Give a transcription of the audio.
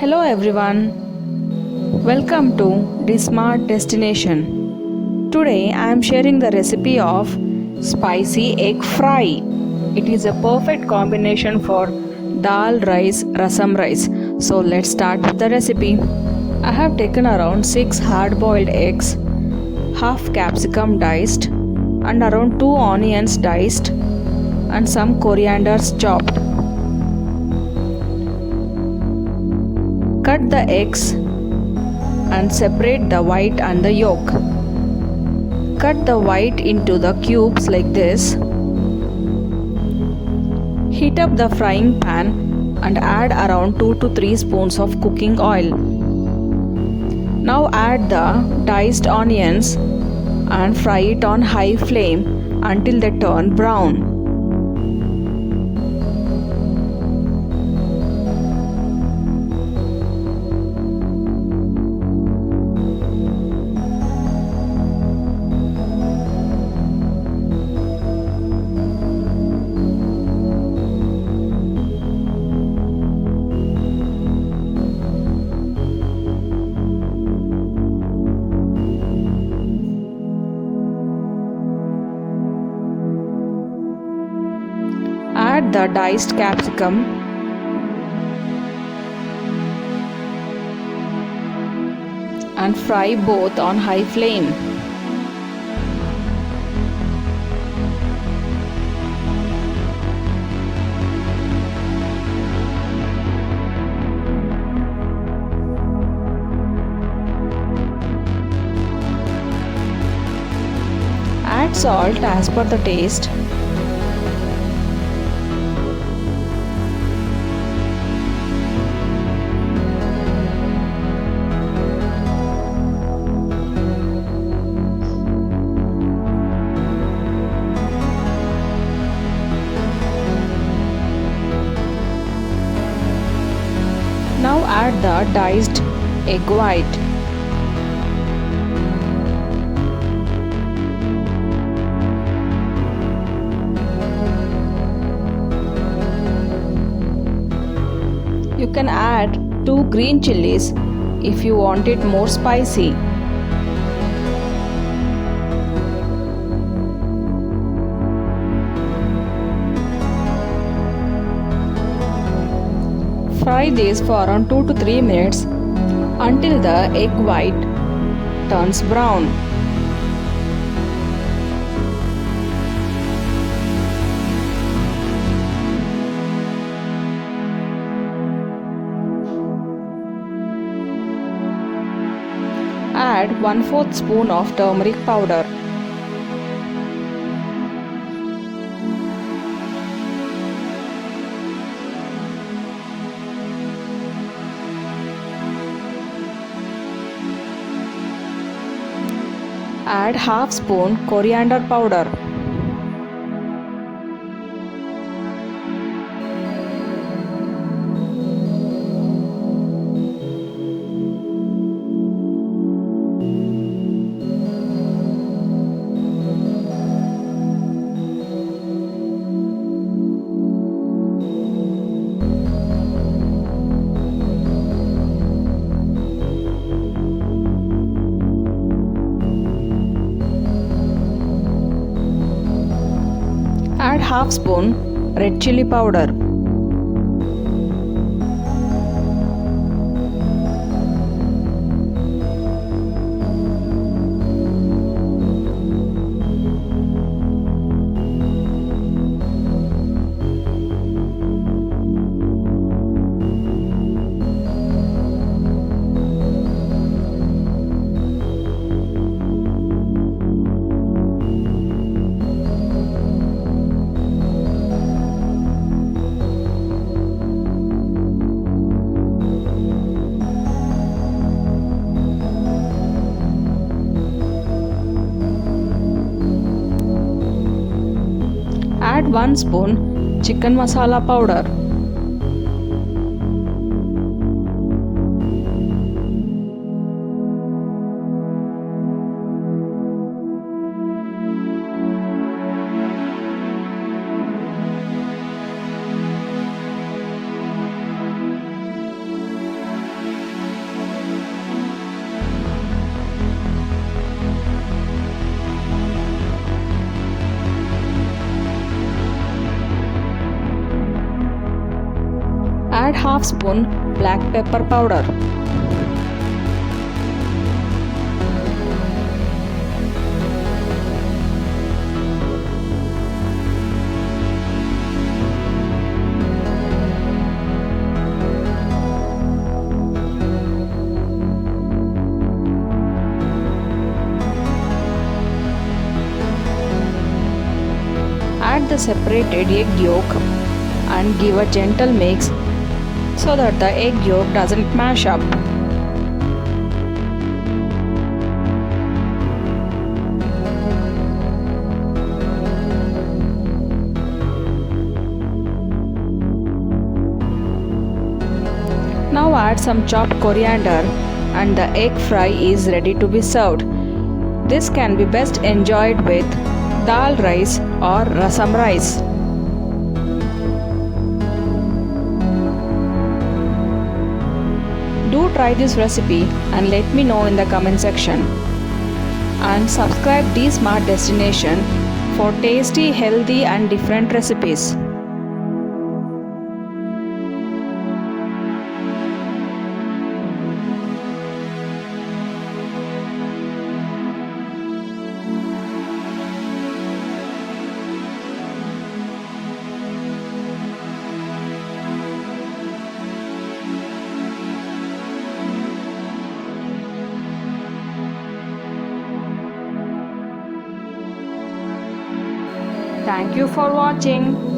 Hello everyone, welcome to the Smart Destination. Today I am sharing the recipe of spicy egg fry. It is a perfect combination for dal rice rasam rice. So let's start with the recipe. I have taken around 6 hard boiled eggs, half capsicum diced, and around 2 onions diced, and some corianders chopped. Cut the eggs and separate the white and the yolk. Cut the white into the cubes like this. Heat up the frying pan and add around 2 to 3 spoons of cooking oil. Now add the diced onions and fry it on high flame until they turn brown. Add the diced capsicum and fry both on high flame. Add salt as per the taste. Now add the diced egg white. You can add 2 green chillies if you want it more spicy. Fry this for around 2 to 3 minutes until the egg white turns brown. Add 1/4 spoon of turmeric powder. Add half spoon coriander powder. Add half spoon red chilli powder. Add 1 spoon chicken masala powder. half spoon black pepper powder. Add the separated egg yolk and give a gentle mix so that the egg yolk doesn't mash up. Now add some chopped coriander and the egg fry is ready to be served. This can be best enjoyed with dal rice or rasam rice. Do try this recipe and let me know in the comment section. And subscribe the Smart Destination for tasty, healthy and different recipes. Thank you for watching.